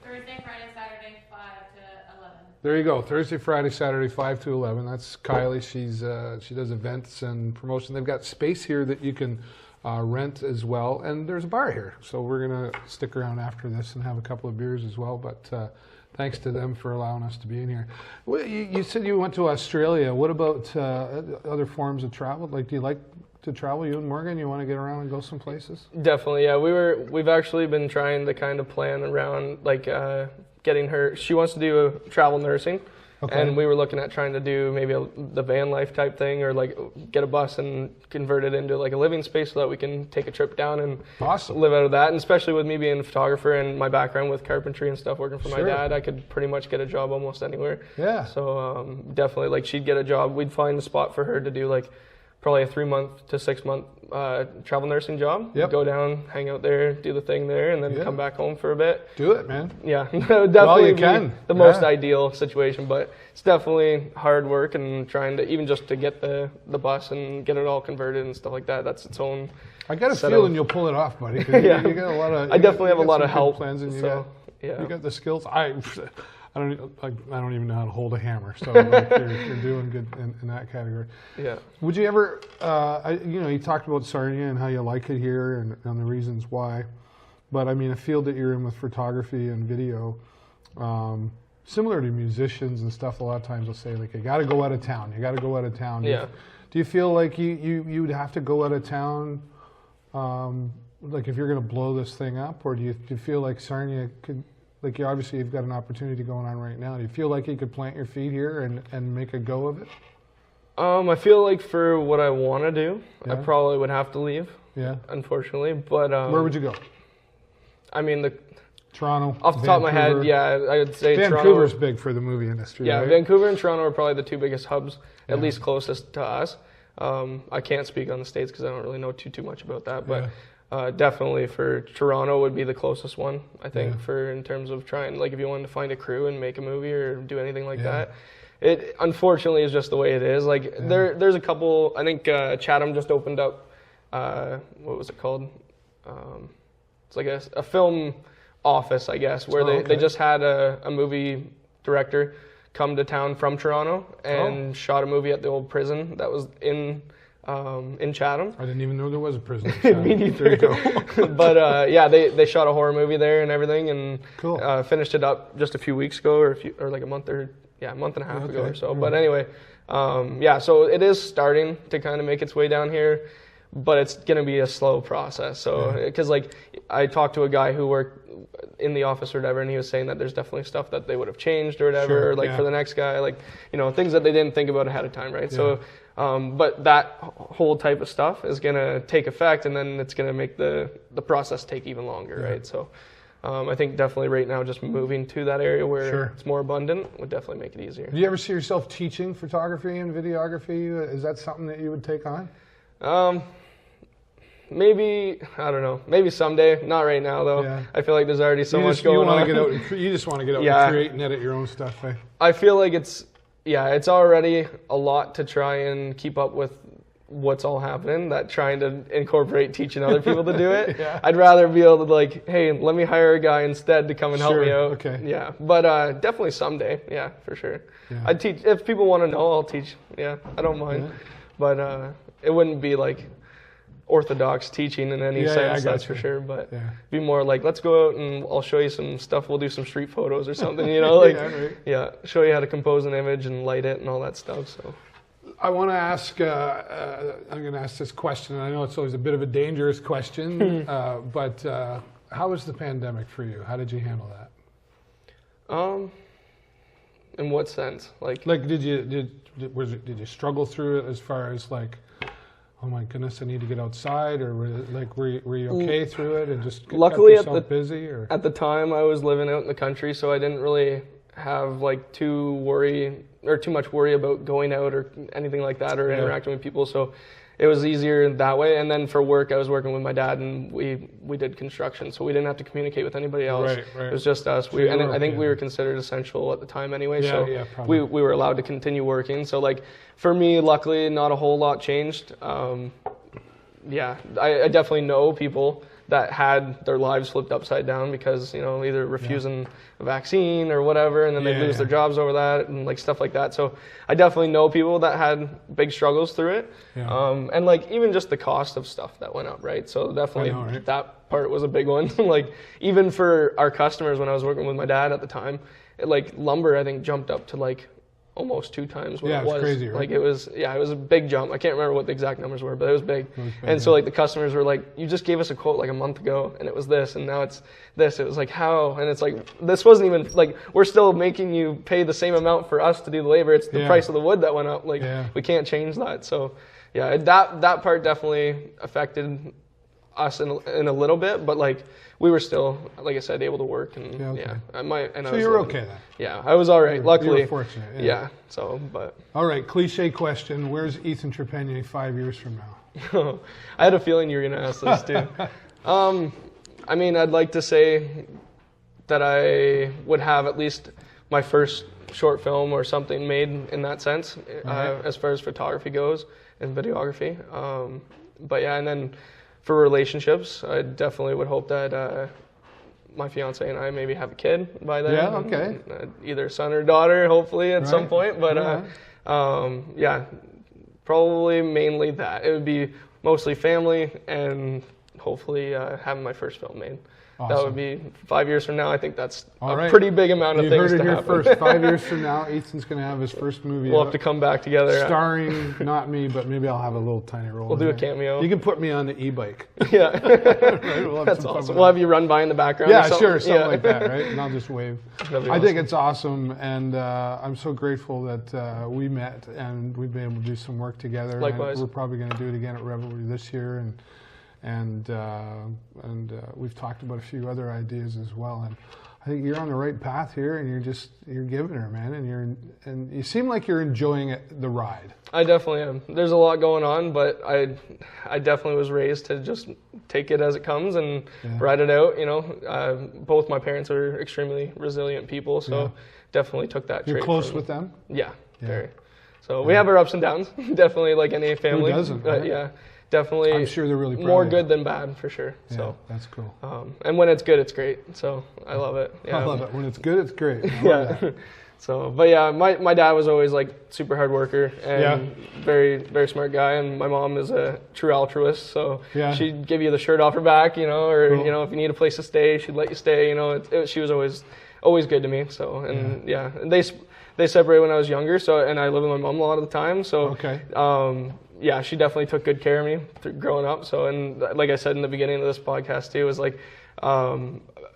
Speaker 3: Thursday, Friday, Saturday, 5 to 11.
Speaker 1: There you go. Thursday, Friday, Saturday, 5 to 11. That's Kylie. She does events and promotion. They've got space here that you can rent as well. And there's a bar here. So we're going to stick around after this and have a couple of beers as well. But thanks to them for allowing us to be in here. Well, you said you went to Australia. What about other forms of travel? Like, do you like to travel, you and Morgan? You want to get around and go some places?
Speaker 2: Definitely, yeah. We've actually been trying to kind of plan around like getting her. She wants to do travel nursing, and we were looking at trying to do maybe the van life type thing, or like get a bus and convert it into like a living space so that we can take a trip down and live out of that. And especially with me being a photographer and my background with carpentry and stuff, working for my dad, I could pretty much get a job almost anywhere.
Speaker 1: Yeah.
Speaker 2: So definitely, like she'd get a job. We'd find a spot for her to do like probably a 3-month to 6-month travel nursing job.
Speaker 1: Yep.
Speaker 2: Go down, hang out there, do the thing there, and then come back home for a bit.
Speaker 1: Do it, man.
Speaker 2: Yeah, definitely
Speaker 1: be
Speaker 2: the most ideal situation, but it's definitely hard work and trying to, even just to get the bus and get it all converted and stuff like that, that's its own.
Speaker 1: I got a feeling you'll pull it off, buddy. You got a lot of.
Speaker 2: I definitely have a lot of help.
Speaker 1: Plans and
Speaker 2: so,
Speaker 1: you got the skills. I don't even know how to hold a hammer, so like you're doing good in that category.
Speaker 2: Yeah.
Speaker 1: Would you ever, you talked about Sarnia and how you like it here and the reasons why, but I mean a field that you're in with photography and video, similar to musicians and stuff. A lot of times they'll say like, you got to go out of town. You got to go out of town.
Speaker 2: Yeah.
Speaker 1: Do you feel like you'd have to go out of town, like if you're going to blow this thing up, or do you feel like Sarnia could? Like you've got an opportunity going on right now. Do you feel like you could plant your feet here and make a go of it?
Speaker 2: I feel like for what I want to do, I probably would have to leave. Yeah. Unfortunately, but
Speaker 1: where would you go?
Speaker 2: I mean
Speaker 1: Toronto.
Speaker 2: Off the top of my head, I would say
Speaker 1: Vancouver's big for the movie industry.
Speaker 2: Yeah,
Speaker 1: right?
Speaker 2: Vancouver and Toronto are probably the two biggest hubs, at least closest to us. I can't speak on the States because I don't really know too much about that, but. Definitely for Toronto would be the closest one, I think, for in terms of trying, like if you wanted to find a crew and make a movie or do anything like that. It unfortunately is just the way it is. Like there's a couple, I think Chatham just opened up, what was it called? It's like a film office, I guess, where they just had a movie director come to town from Toronto and shot a movie at the old prison that was in Chatham.
Speaker 1: I didn't even know there was a prison in Chatham.
Speaker 2: Me neither. There you go. But they shot a horror movie there and everything, and finished it up just a few weeks ago, or like a month and a half ago or so. But anyway, so it is starting to kind of make its way down here, but it's going to be a slow process. So because like I talked to a guy who worked in the office or whatever, and he was saying that there's definitely stuff that they would have changed or whatever, for the next guy, like things that they didn't think about ahead of time, right? So. But that whole type of stuff is going to take effect, and then it's going to make the process take even longer, right? So I think definitely right now just moving to that area where it's more abundant would definitely make it easier.
Speaker 1: Do you ever see yourself teaching photography and videography? Is that something that you would take on?
Speaker 2: Maybe, I don't know. Maybe someday. Not right now, though. Yeah. I feel like there's already so much going on.
Speaker 1: You just want to get out and create and edit your own stuff, eh?
Speaker 2: I feel like it's already a lot to try and keep up with what's all happening, that trying to incorporate teaching other people to do it. I'd rather be able to like, hey, let me hire a guy instead to come and help me out.
Speaker 1: Okay.
Speaker 2: Yeah, but definitely someday. Yeah, for sure. Yeah. I'd teach. If people want to know, I'll teach. Yeah, I don't mind. Yeah. But it wouldn't be like orthodox teaching in any
Speaker 1: Yeah,
Speaker 2: sense,
Speaker 1: I got
Speaker 2: that's
Speaker 1: you.
Speaker 2: for sure. But
Speaker 1: Yeah.
Speaker 2: be more like, let's go out and I'll show you some stuff. We'll do some street photos or something, you know, like,
Speaker 1: Yeah, right.
Speaker 2: yeah, show you how to compose an image and light it and all that stuff. So
Speaker 1: I want to ask, I'm going to ask this question, and I know it's always a bit of a dangerous question, but how was the pandemic for you? How did you handle that?
Speaker 2: in what sense?
Speaker 1: Like, did you struggle through it as far as like, oh my goodness, I need to get outside, or were you okay through it and just
Speaker 2: Luckily
Speaker 1: kept yourself busy? Or
Speaker 2: at the time I was living out in the country, so I didn't really have like too much worry about going out or anything like that, or interacting with people. So it was easier that way. And then for work, I was working with my dad, and we did construction, so we didn't have to communicate with anybody else.
Speaker 1: Right.
Speaker 2: It was just us.
Speaker 1: So
Speaker 2: I think we were considered essential at the time anyway.
Speaker 1: Probably.
Speaker 2: We were allowed to continue working. So like for me, luckily, not a whole lot changed. I definitely know people that had their lives flipped upside down because, you know, either refusing a vaccine or whatever, and then they lose their jobs over that and like stuff like that. So I definitely know people that had big struggles through it. And like even just the cost of stuff that went up, right? So definitely that part was a big one. Like even for our customers, when I was working with my dad at the time, like lumber, I think jumped up to like almost 2 times what it was.
Speaker 1: Crazy, right?
Speaker 2: Like it was a big jump. I can't remember what the exact numbers were, but it was big. And so like the customers were like, you just gave us a quote like a month ago and it was this, and now it's this. It was like, how? And it's like, this wasn't even like, we're still making you pay the same amount for us to do the labor. It's the price of the wood that went up. Like we can't change that. So yeah, that part definitely affected us in a little bit, but like we were still, like I said, able to work, and
Speaker 1: So you were okay then?
Speaker 2: Yeah, I was all right. Luckily,
Speaker 1: you were fortunate.
Speaker 2: Yeah. So, but
Speaker 1: all right, cliche question: where's Ethan Trepanier 5 years from now?
Speaker 2: I had a feeling you were going to ask this too. I mean, I'd like to say that I would have at least my first short film or something made in that sense, as far as photography goes and videography. But yeah, and then for relationships, I definitely would hope that my fiance and I maybe have a kid by then.
Speaker 1: Yeah, okay.
Speaker 2: Either son or daughter, hopefully at some point. But probably mainly that. It would be mostly family and hopefully having my first film made. Awesome. That would be 5 years from now. I think that's a pretty big amount of things to happen. You heard
Speaker 1: it here first. 5 years from now, Ethan's going to have his first movie.
Speaker 2: We'll have to come back together.
Speaker 1: Starring, not me, but maybe I'll have a little tiny role.
Speaker 2: We'll do a cameo.
Speaker 1: You can put me on the e-bike.
Speaker 2: Yeah.
Speaker 1: Right?
Speaker 2: That's awesome. We'll have you run by in the background.
Speaker 1: Yeah, sure. Something like that, right? And I'll just wave.
Speaker 2: I
Speaker 1: think it's awesome. And I'm so grateful that we met and we've been able to do some work together.
Speaker 2: Likewise.
Speaker 1: And we're probably going to do it again at Revelree this year. And we've talked about a few other ideas as well, and I think you're on the right path here, and you're giving her, man, and you seem like you're enjoying the ride.
Speaker 2: I definitely am. There's a lot going on, but I definitely was raised to just take it as it comes and ride it out. You know, both my parents are extremely resilient people, so definitely took that.
Speaker 1: You're close with them?
Speaker 2: Yeah, very. So we have our ups and downs, definitely, like any family.
Speaker 1: Who doesn't? Right?
Speaker 2: Yeah. Definitely,
Speaker 1: I'm sure they're really proud
Speaker 2: more
Speaker 1: of you.
Speaker 2: good than bad for sure.
Speaker 1: Yeah,
Speaker 2: so
Speaker 1: that's cool.
Speaker 2: And when it's good, it's great. So I love it. Yeah.
Speaker 1: I love it. When it's good, it's great. That.
Speaker 2: So, but yeah, my dad was always like super hard worker and very, very smart guy. And my mom is a true altruist. So she'd give you the shirt off her back, you know, or you know, if you need a place to stay, she'd let you stay. You know, she was always good to me. So and they separated when I was younger. So and I lived with my mom a lot of the time. So yeah, she definitely took good care of me growing up. So, and like I said in the beginning of this podcast too, was like, I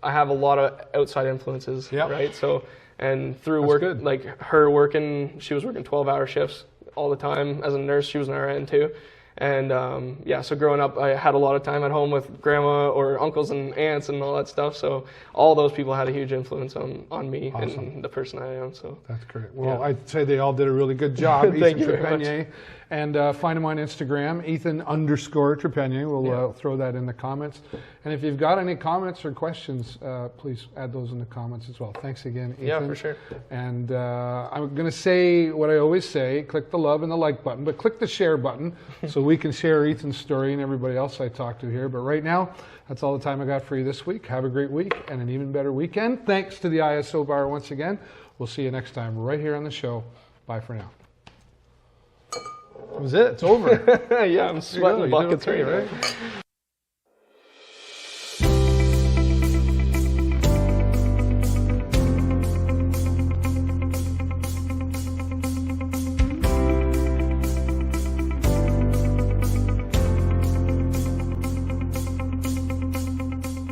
Speaker 2: have a lot of outside influences, right? So, and through work, like her working, she was working 12-hour shifts all the time. As a nurse, she was an RN too. And so growing up, I had a lot of time at home with grandma or uncles and aunts and all that stuff. So all those people had a huge influence on me and the person I am. So
Speaker 1: that's great. Well, I'd say they all did a really good job.
Speaker 2: Thank
Speaker 1: Ethan
Speaker 2: you very
Speaker 1: Trepanier.
Speaker 2: much.
Speaker 1: And find him on Instagram, Ethan_Trepanier. We'll throw that in the comments. And if you've got any comments or questions, please add those in the comments as well. Thanks again, Ethan.
Speaker 2: Yeah, for sure.
Speaker 1: And I'm going to say what I always say, click the love and the like button, but click the share button so we can share Ethan's story and everybody else I talk to here. But right now, that's all the time I got for you this week. Have a great week and an even better weekend. Thanks to the ISO Bar once again. We'll see you next time right here on the show. Bye for now. That was it. It's over.
Speaker 2: Yeah, I'm sweating
Speaker 1: You did
Speaker 2: buckets
Speaker 1: okay,
Speaker 2: right now.